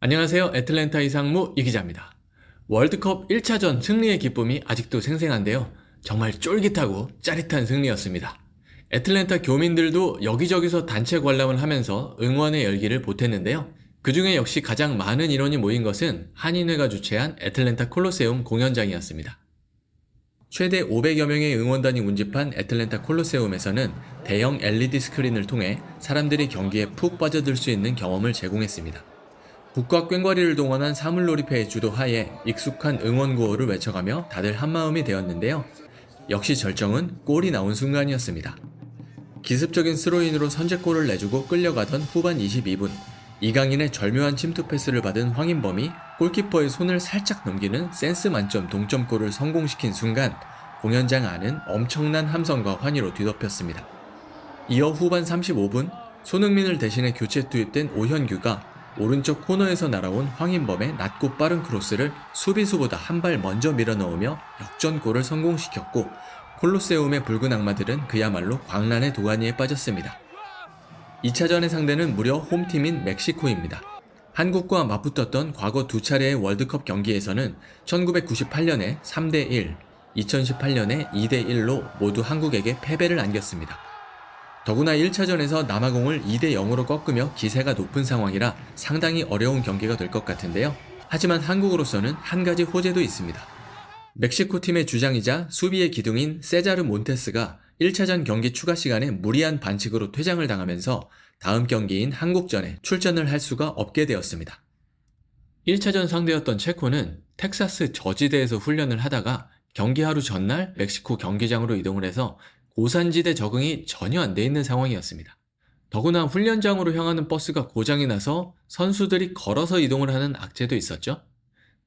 안녕하세요. 애틀랜타 이상무 이기자입니다. 월드컵 1차전 승리의 기쁨이 아직도 생생한데요. 정말 쫄깃하고 짜릿한 승리였습니다. 애틀랜타 교민들도 여기저기서 단체 관람을 하면서 응원의 열기를 보탰는데요. 그 중에 역시 가장 많은 인원이 모인 것은 한인회가 주최한 애틀랜타 콜로세움 공연장이었습니다. 최대 500여 명의 응원단이 운집한 애틀랜타 콜로세움에서는 대형 LED 스크린을 통해 사람들이 경기에 푹 빠져들 수 있는 경험을 제공했습니다. 국가 꽹과리를 동원한 사물놀이패의 주도 하에 익숙한 응원 구호를 외쳐가며 다들 한마음이 되었는데요. 역시 절정은 골이 나온 순간이었습니다. 기습적인 스로인으로 선제골을 내주고 끌려가던 후반 22분, 이강인의 절묘한 침투 패스를 받은 황인범이 골키퍼의 손을 살짝 넘기는 센스 만점 동점골을 성공시킨 순간 공연장 안은 엄청난 함성과 환희로 뒤덮였습니다. 이어 후반 35분, 손흥민을 대신해 교체 투입된 오현규가 오른쪽 코너에서 날아온 황인범의 낮고 빠른 크로스를 수비수보다 한 발 먼저 밀어넣으며 역전골을 성공시켰고, 콜로세움의 붉은 악마들은 그야말로 광란의 도가니에 빠졌습니다. 2차전의 상대는 무려 홈팀인 멕시코입니다. 한국과 맞붙었던 과거 두 차례의 월드컵 경기에서는 1998년에 3대1, 2018년에 2대1로 모두 한국에게 패배를 안겼습니다. 더구나 1차전에서 남아공을 2대0으로 꺾으며 기세가 높은 상황이라 상당히 어려운 경기가 될 것 같은데요. 하지만 한국으로서는 한 가지 호재도 있습니다. 멕시코 팀의 주장이자 수비의 기둥인 세자르 몬테스가 1차전 경기 추가 시간에 무리한 반칙으로 퇴장을 당하면서 다음 경기인 한국전에 출전을 할 수가 없게 되었습니다. 1차전 상대였던 체코는 텍사스 저지대에서 훈련을 하다가 경기 하루 전날 멕시코 경기장으로 이동을 해서 고산지대 적응이 전혀 안 돼 있는 상황이었습니다. 더구나 훈련장으로 향하는 버스가 고장이 나서 선수들이 걸어서 이동을 하는 악재도 있었죠.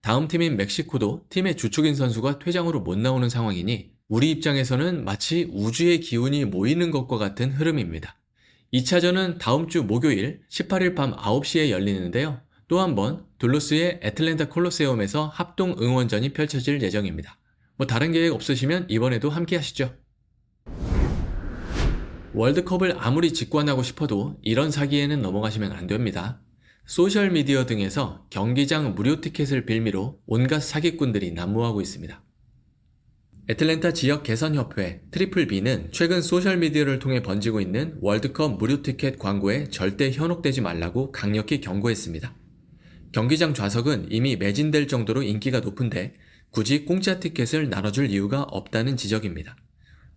다음 팀인 멕시코도 팀의 주축인 선수가 퇴장으로 못 나오는 상황이니 우리 입장에서는 마치 우주의 기운이 모이는 것과 같은 흐름입니다. 2차전은 다음 주 목요일 18일 밤 9시에 열리는데요. 또 한 번 둘루스의 애틀랜타 콜로세움에서 합동 응원전이 펼쳐질 예정입니다. 다른 계획 없으시면 이번에도 함께 하시죠. 월드컵을 아무리 직관하고 싶어도 이런 사기에는 넘어가시면 안 됩니다. 소셜미디어 등에서 경기장 무료 티켓을 빌미로 온갖 사기꾼들이 난무하고 있습니다. 애틀랜타 지역 개선협회 트리플 B는 최근 소셜미디어를 통해 번지고 있는 월드컵 무료 티켓 광고에 절대 현혹되지 말라고 강력히 경고했습니다. 경기장 좌석은 이미 매진될 정도로 인기가 높은데 굳이 공짜 티켓을 나눠줄 이유가 없다는 지적입니다.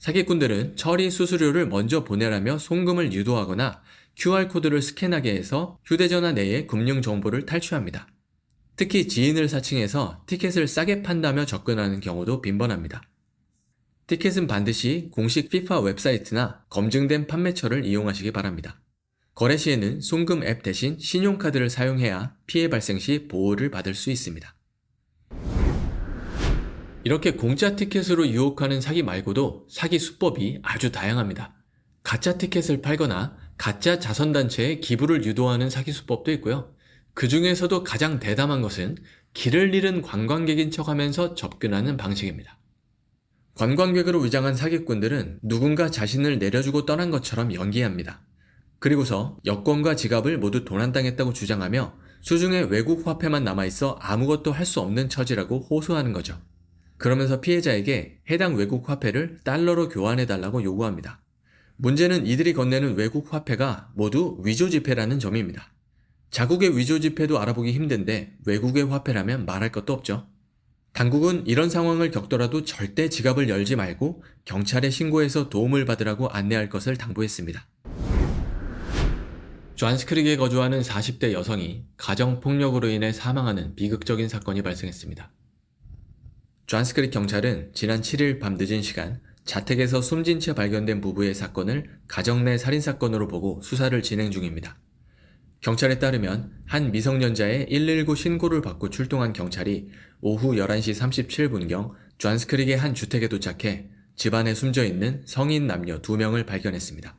사기꾼들은 처리 수수료를 먼저 보내라며 송금을 유도하거나 QR코드를 스캔하게 해서 휴대전화 내의 금융 정보를 탈취합니다. 특히 지인을 사칭해서 티켓을 싸게 판다며 접근하는 경우도 빈번합니다. 티켓은 반드시 공식 FIFA 웹사이트나 검증된 판매처를 이용하시기 바랍니다. 거래 시에는 송금 앱 대신 신용카드를 사용해야 피해 발생 시 보호를 받을 수 있습니다. 이렇게 공짜 티켓으로 유혹하는 사기 말고도 사기 수법이 아주 다양합니다. 가짜 티켓을 팔거나 가짜 자선단체에 기부를 유도하는 사기 수법도 있고요. 그 중에서도 가장 대담한 것은 길을 잃은 관광객인 척하면서 접근하는 방식입니다. 관광객으로 위장한 사기꾼들은 누군가 자신을 내려주고 떠난 것처럼 연기합니다. 그리고서 여권과 지갑을 모두 도난당했다고 주장하며 수중에 외국 화폐만 남아있어 아무것도 할 수 없는 처지라고 호소하는 거죠. 그러면서 피해자에게 해당 외국 화폐를 달러로 교환해달라고 요구합니다. 문제는 이들이 건네는 외국 화폐가 모두 위조지폐라는 점입니다. 자국의 위조지폐도 알아보기 힘든데 외국의 화폐라면 말할 것도 없죠. 당국은 이런 상황을 겪더라도 절대 지갑을 열지 말고 경찰에 신고해서 도움을 받으라고 안내할 것을 당부했습니다. 존스크릭에 거주하는 40대 여성이 가정폭력으로 인해 사망하는 비극적인 사건이 발생했습니다. 존스크릭 경찰은 지난 7일 밤 늦은 시간 자택에서 숨진 채 발견된 부부의 사건을 가정 내 살인사건으로 보고 수사를 진행 중입니다. 경찰에 따르면 한 미성년자의 119 신고를 받고 출동한 경찰이 오후 11시 37분경 존스크릭의 한 주택에 도착해 집안에 숨져있는 성인 남녀 2명을 발견했습니다.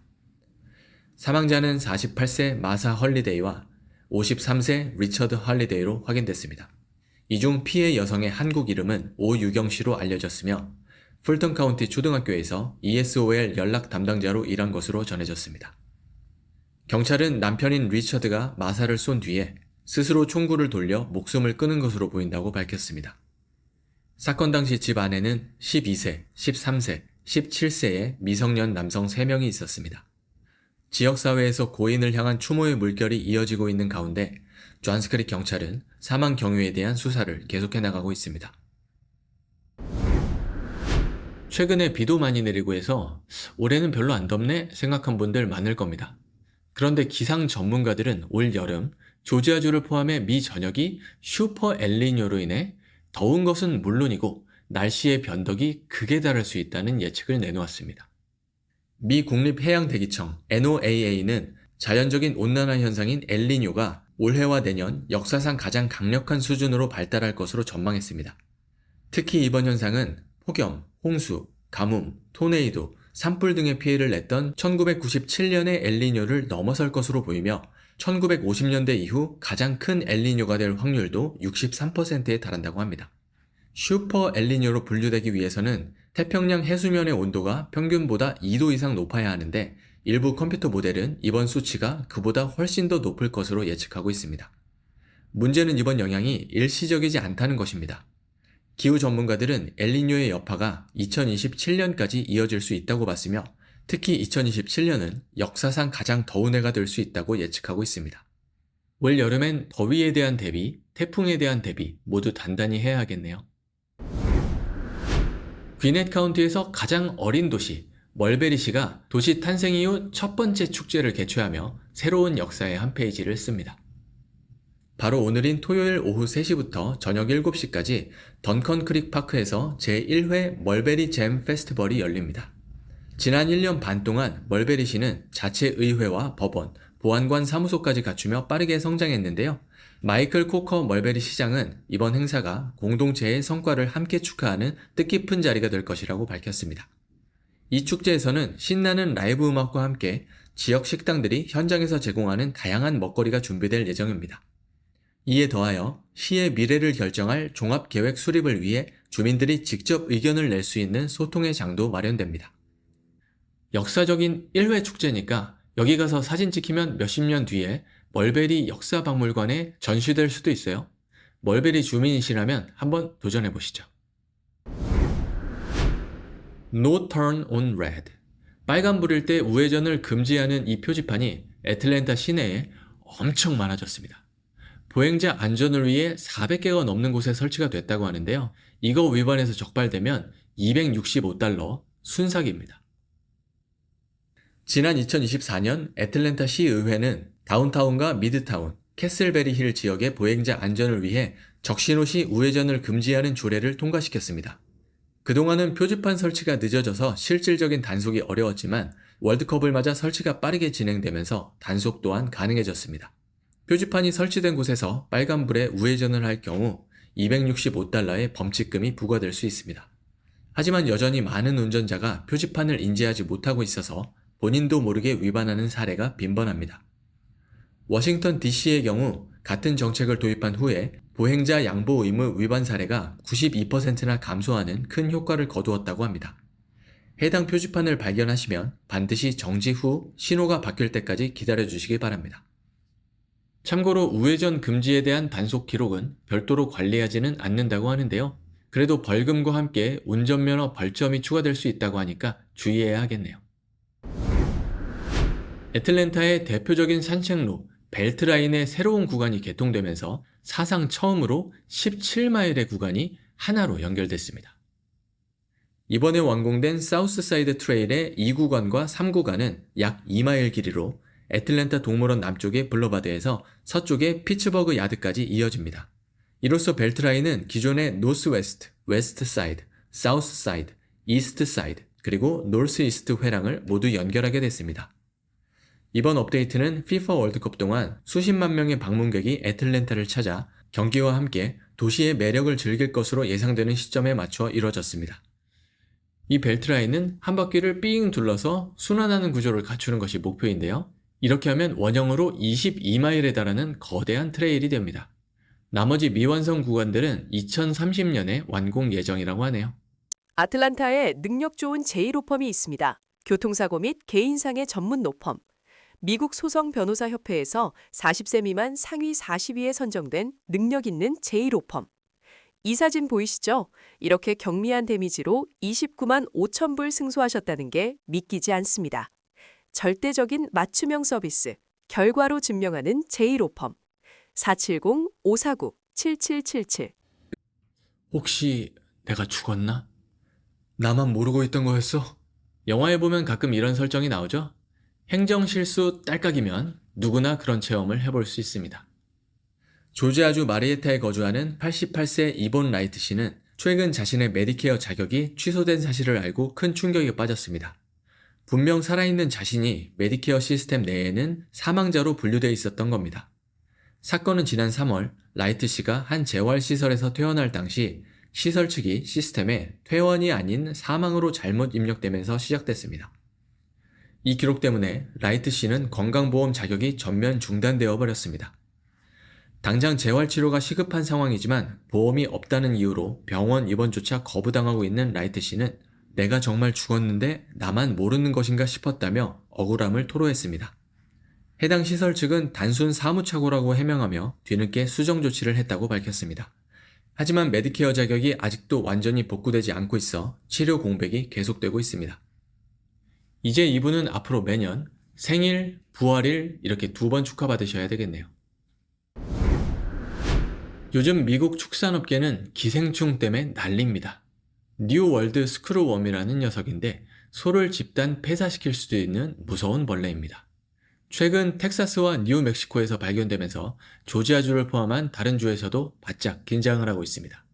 사망자는 48세 마사 헐리데이와 53세 리처드 헐리데이로 확인됐습니다. 이 중 피해 여성의 한국 이름은 오유경 씨로 알려졌으며 풀턴 카운티 초등학교에서 ESOL 연락 담당자로 일한 것으로 전해졌습니다. 경찰은 남편인 리처드가 마사를 쏜 뒤에 스스로 총구를 돌려 목숨을 끊은 것으로 보인다고 밝혔습니다. 사건 당시 집 안에는 12세, 13세, 17세의 미성년 남성 3명이 있었습니다. 지역사회에서 고인을 향한 추모의 물결이 이어지고 있는 가운데 존스크릭 경찰은 사망 경위에 대한 수사를 계속해 나가고 있습니다. 최근에 비도 많이 내리고 해서 올해는 별로 안 덥네 생각한 분들 많을 겁니다. 그런데 기상 전문가들은 올 여름 조지아주를 포함해 미 전역이 슈퍼 엘니뇨로 인해 더운 것은 물론이고 날씨의 변덕이 극에 달할 수 있다는 예측을 내놓았습니다. 미 국립해양대기청 NOAA는 자연적인 온난화 현상인 엘니뇨가 올해와 내년 역사상 가장 강력한 수준으로 발달할 것으로 전망했습니다. 특히 이번 현상은 폭염, 홍수, 가뭄, 토네이도, 산불 등의 피해를 냈던 1997년의 엘니뇨를 넘어설 것으로 보이며 1950년대 이후 가장 큰 엘니뇨가 될 확률도 63%에 달한다고 합니다. 슈퍼 엘니뇨로 분류되기 위해서는 태평양 해수면의 온도가 평균보다 2도 이상 높아야 하는데 일부 컴퓨터 모델은 이번 수치가 그보다 훨씬 더 높을 것으로 예측하고 있습니다. 문제는 이번 영향이 일시적이지 않다는 것입니다. 기후 전문가들은 엘니뇨의 여파가 2027년까지 이어질 수 있다고 봤으며 특히 2027년은 역사상 가장 더운 해가 될 수 있다고 예측하고 있습니다. 올 여름엔 더위에 대한 대비, 태풍에 대한 대비 모두 단단히 해야 하겠네요. 귀넷 카운티에서 가장 어린 도시 멀베리시가 도시 탄생 이후 첫 번째 축제를 개최하며 새로운 역사의 한 페이지를 씁니다. 바로 오늘인 토요일 오후 3시부터 저녁 7시까지 던컨 크릭 파크에서 제1회 멀베리 잼 페스티벌이 열립니다. 지난 1년 반 동안 멀베리시는 자치의회와 법원, 보안관 사무소까지 갖추며 빠르게 성장했는데요. 마이클 코커 멀베리 시장은 이번 행사가 공동체의 성과를 함께 축하하는 뜻깊은 자리가 될 것이라고 밝혔습니다. 이 축제에서는 신나는 라이브 음악과 함께 지역 식당들이 현장에서 제공하는 다양한 먹거리가 준비될 예정입니다. 이에 더하여 시의 미래를 결정할 종합계획 수립을 위해 주민들이 직접 의견을 낼 수 있는 소통의 장도 마련됩니다. 역사적인 1회 축제니까 여기 가서 사진 찍히면 몇십 년 뒤에 멀베리 역사박물관에 전시될 수도 있어요. 멀베리 주민이시라면 한번 도전해보시죠. No turn on red. 빨간불일 때 우회전을 금지하는 이 표지판이 애틀랜타 시내에 엄청 많아졌습니다. 보행자 안전을 위해 400개가 넘는 곳에 설치가 됐다고 하는데요. 이거 위반해서 적발되면 $265 순삭입니다. 지난 2024년 애틀랜타 시의회는 다운타운과 미드타운, 캐슬베리 힐 지역의 보행자 안전을 위해 적신호 시 우회전을 금지하는 조례를 통과시켰습니다. 그동안은 표지판 설치가 늦어져서 실질적인 단속이 어려웠지만 월드컵을 맞아 설치가 빠르게 진행되면서 단속 또한 가능해졌습니다. 표지판이 설치된 곳에서 빨간불에 우회전을 할 경우 $265의 범칙금이 부과될 수 있습니다. 하지만 여전히 많은 운전자가 표지판을 인지하지 못하고 있어서 본인도 모르게 위반하는 사례가 빈번합니다. 워싱턴 DC의 경우 같은 정책을 도입한 후에 보행자 양보 의무 위반 사례가 92%나 감소하는 큰 효과를 거두었다고 합니다. 해당 표지판을 발견하시면 반드시 정지 후 신호가 바뀔 때까지 기다려주시기 바랍니다. 참고로 우회전 금지에 대한 단속 기록은 별도로 관리하지는 않는다고 하는데요. 그래도 벌금과 함께 운전면허 벌점이 추가될 수 있다고 하니까 주의해야 하겠네요. 애틀랜타의 대표적인 산책로 벨트라인의 새로운 구간이 개통되면서 사상 처음으로 17마일의 구간이 하나로 연결됐습니다. 이번에 완공된 사우스사이드 트레일의 2구간과 3구간은 약 2마일 길이로 애틀랜타 동물원 남쪽의 블러바드에서 서쪽의 피츠버그 야드까지 이어집니다. 이로써 벨트라인은 기존의 노스웨스트, 웨스트사이드, 사우스사이드, 이스트사이드, 그리고 노스이스트 회랑을 모두 연결하게 됐습니다. 이번 업데이트는 FIFA 월드컵 동안 수십만 명의 방문객이 애틀랜타를 찾아 경기와 함께 도시의 매력을 즐길 것으로 예상되는 시점에 맞춰 이뤄졌습니다. 이 벨트라인은 한 바퀴를 삥 둘러서 순환하는 구조를 갖추는 것이 목표인데요. 이렇게 하면 원형으로 22마일에 달하는 거대한 트레일이 됩니다. 나머지 미완성 구간들은 2030년에 완공 예정이라고 하네요. 아틀란타에 능력 좋은 제1 로펌이 있습니다. 교통사고 및 개인상해 전문 로펌. 미국 소송 변호사 협회에서 40세 미만 상위 40위에 선정된 능력 있는 제1호 펌. 이 사진 보이시죠? 이렇게 경미한 데미지로 29만 5천 불 승소하셨다는 게 믿기지 않습니다. 절대적인 맞춤형 서비스, 결과로 증명하는 제1호 펌. 470-549-7777. 혹시 내가 죽었나? 나만 모르고 있던 거였어? 영화에 보면 가끔 이런 설정이 나오죠? 행정실수 딸깍이면 누구나 그런 체험을 해볼 수 있습니다. 조지아주 마리에타에 거주하는 88세 이본 라이트 씨는 최근 자신의 메디케어 자격이 취소된 사실을 알고 큰 충격에 빠졌습니다. 분명 살아있는 자신이 메디케어 시스템 내에는 사망자로 분류되어 있었던 겁니다. 사건은 지난 3월 라이트 씨가 한 재활시설에서 퇴원할 당시 시설 측이 시스템에 퇴원이 아닌 사망으로 잘못 입력되면서 시작됐습니다. 이 기록 때문에 라이트 씨는 건강보험 자격이 전면 중단되어 버렸습니다. 당장 재활치료가 시급한 상황이지만 보험이 없다는 이유로 병원 입원조차 거부당하고 있는 라이트 씨는 내가 정말 죽었는데 나만 모르는 것인가 싶었다며 억울함을 토로했습니다. 해당 시설 측은 단순 사무착오라고 해명하며 뒤늦게 수정 조치를 했다고 밝혔습니다. 하지만 메디케어 자격이 아직도 완전히 복구되지 않고 있어 치료 공백이 계속되고 있습니다. 이제 이분은 앞으로 매년 생일, 부활일 이렇게 2번 축하받으셔야 되겠네요. 요즘 미국 축산업계는 기생충 때문에 난립니다. 뉴월드 스크루웜이라는 녀석인데 소를 집단 폐사시킬 수도 있는 무서운 벌레입니다. 최근 텍사스와 뉴멕시코에서 발견되면서 조지아주를 포함한 다른 주에서도 바짝 긴장을 하고 있습니다.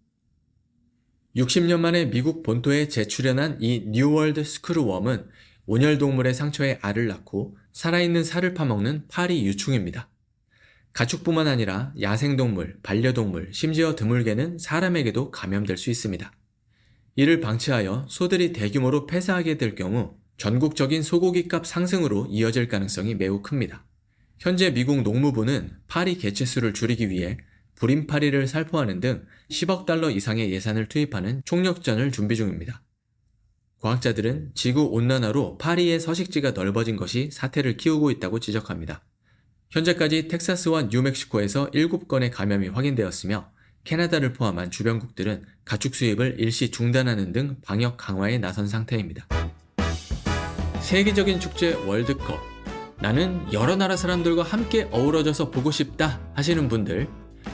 60년 만에 미국 본토에 재출현한 이 뉴월드 스크루웜은 온열동물의 상처에 알을 낳고 살아있는 살을 파먹는 파리 유충입니다. 가축뿐만 아니라 야생동물, 반려동물, 심지어 드물게는 사람에게도 감염될 수 있습니다. 이를 방치하여 소들이 대규모로 폐사하게 될 경우 전국적인 소고기값 상승으로 이어질 가능성이 매우 큽니다. 현재 미국 농무부는 파리 개체수를 줄이기 위해 불임파리를 살포하는 등 10억 달러 이상의 예산을 투입하는 총력전을 준비 중입니다. 과학자들은 지구온난화로 파리의 서식지가 넓어진 것이 사태를 키우고 있다고 지적합니다. 현재까지 텍사스와 뉴멕시코에서 7건의 감염이 확인되었으며 캐나다를 포함한 주변국들은 가축 수입을 일시 중단하는 등 방역 강화에 나선 상태입니다. 세계적인 축제 월드컵. 나는 여러 나라 사람들과 함께 어우러져서 보고 싶다 하시는 분들,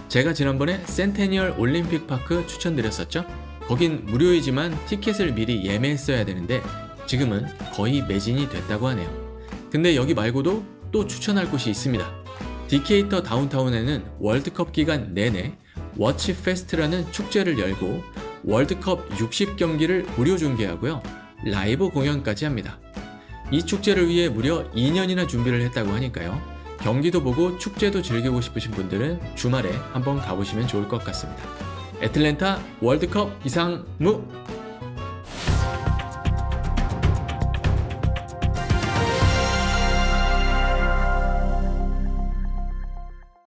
제가 지난번에 센테니얼 올림픽 파크 추천드렸었죠? 거긴 무료이지만 티켓을 미리 예매했어야 되는데 지금은 거의 매진이 됐다고 하네요. 근데 여기 말고도 또 추천할 곳이 있습니다. 디케이터 다운타운에는 월드컵 기간 내내 워치 페스트라는 축제를 열고 월드컵 60경기를 무료 중계하고요. 라이브 공연까지 합니다. 이 축제를 위해 무려 2년이나 준비를 했다고 하니까요. 경기도 보고 축제도 즐기고 싶으신 분들은 주말에 한번 가보시면 좋을 것 같습니다. 애틀랜타 월드컵 기상무